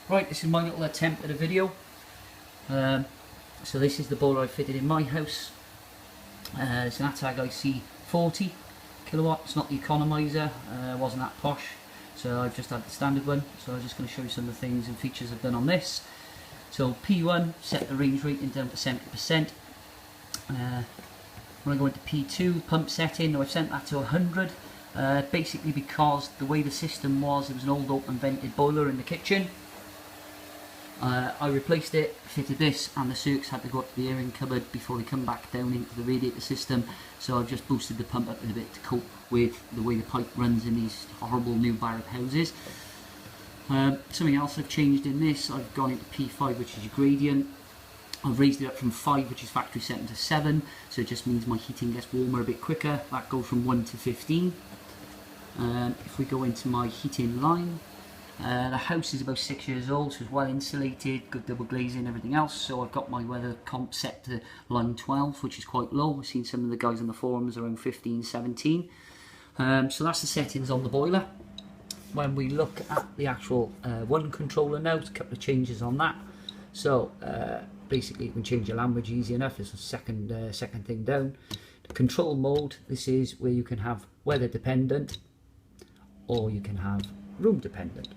Right, this is my little attempt at a video. So this is the boiler I fitted in my house. It's an ATAG IC 40 kilowatt. It's not the economizer, wasn't that posh, so I've just had the standard one. So I'm just going to show you some of the things and features I've done on this. So P1, set the range rating down to 70%. When I go into P2, pump setting, I've set that to 100. Basically because the way the system was, it was an old open vented boiler in the kitchen. I replaced it, fitted this, and the circs had to go up to the airing cupboard before they come back down into the radiator system. So I've just boosted the pump up a bit to cope with the way the pipe runs in these horrible new barrack houses. Something else I've changed in this, I've gone into P5, which is your gradient. I've raised it up from 5, which is factory setting, to 7, so it just means my heating gets warmer a bit quicker. That goes from 1 to 15. If we go into my heating line, the house is about 6 years old, so it's well insulated, good double glazing, everything else. So I've got my weather comp set to line 12, which is quite low. I've seen some of the guys on the forums around 15, 17. So that's the settings on the boiler. When we look at the actual one controller now, there's a couple of changes on that. So basically you can change your language easy enough. It's the second thing down. The control mode, this is where you can have weather dependent or you can have room dependent.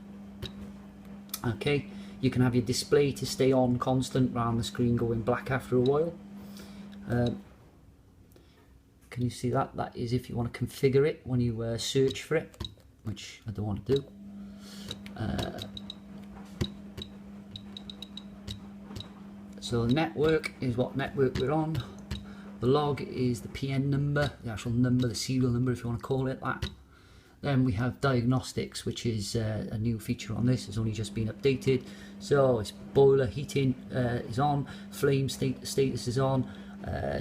Okay, you can have your display to stay on constant rather than the screen going black after a while. Can you see that? That is if you want to configure it when you search for it, which I don't want to do. So the network is what network we're on. The log is the PN number, the actual number, the serial number if you want to call it that. Then we have diagnostics, which is a new feature on this. It's only just been updated. So it's boiler heating is on, flame status is on,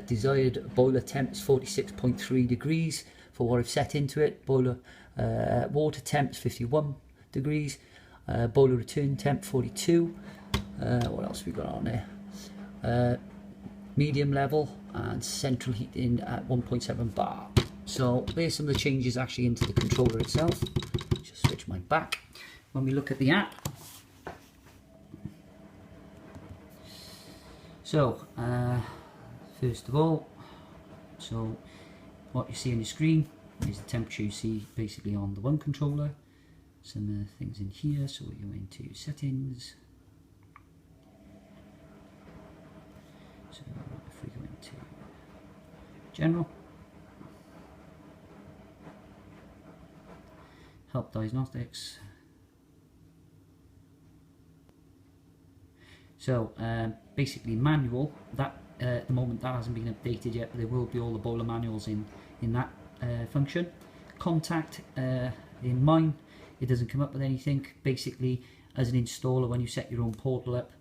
desired boiler temp is 46.3 degrees for what I've set into it. Boiler water temp is 51 degrees. Boiler return temp 42. What else we got on there? Medium level and central heating at 1.7 bar. So there's some of the changes actually into the controller itself. Just switch my back. When we look at the app, so first of all, so what you see on your screen is the temperature you see basically on the one controller. Some things in here, so we go into settings. So if we go into general, help diagnostics. So basically manual, that at the moment that hasn't been updated yet, but there will be all the boiler manuals in that function. Contact, in mine it doesn't come up with anything. Basically as an installer, when you set your own portal up,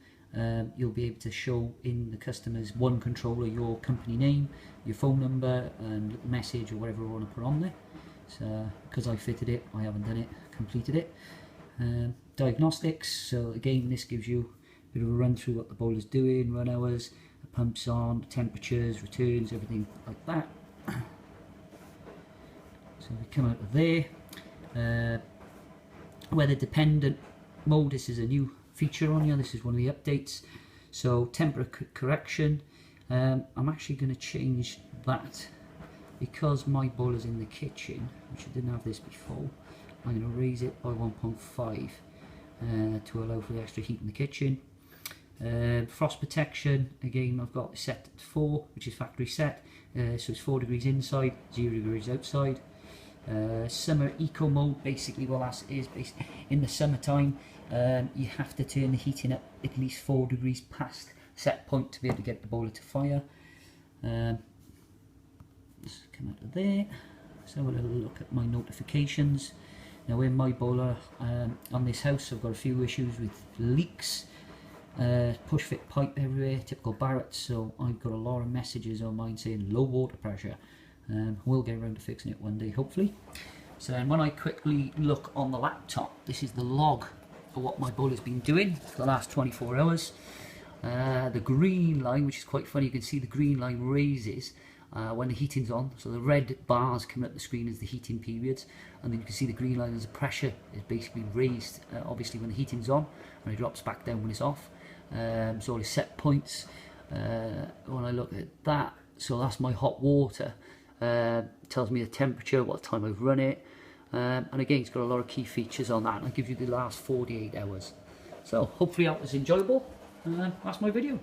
you'll be able to show in the customer's one controller your company name, your phone number and little message or whatever you want to put on there. So because I fitted it, I haven't done it, completed it. Diagnostics, so again this gives you a bit of a run through what the boiler's doing, run hours, the pump's on, temperatures, returns, everything like that. So we come out of there. Weather dependent mode, this is a new feature on here, this is one of the updates. So temperature correction, I'm actually going to change that. Because my boiler's in the kitchen, which I didn't have this before, I'm going to raise it by 1.5 to allow for the extra heat in the kitchen. Frost protection, again I've got it set at 4, which is factory set, so it's 4 degrees inside, 0 degrees outside. Summer eco mode, basically what that is, in the summertime you have to turn the heating up at least 4 degrees past set point to be able to get the boiler to fire. Let's come out of there. Let's have a little look at my notifications. Now in my boiler on this house I've got a few issues with leaks, push fit pipe everywhere, typical Barrett, so I've got a lot of messages on mine saying low water pressure. We'll get around to fixing it one day hopefully. So then when I quickly look on the laptop, this is the log for what my boiler's been doing for the last 24 hours. The green line, which is quite funny, you can see the green line raises when the heating's on. So the red bars coming up the screen is the heating periods, and then you can see the green line as the pressure is basically raised, obviously when the heating's on, and it drops back down when it's off. So all the set points, when I look at that, so that's my hot water, tells me the temperature, what time I've run it, and again it's got a lot of key features on that, and I'll give you the last 48 hours. So hopefully that was enjoyable, that's my video.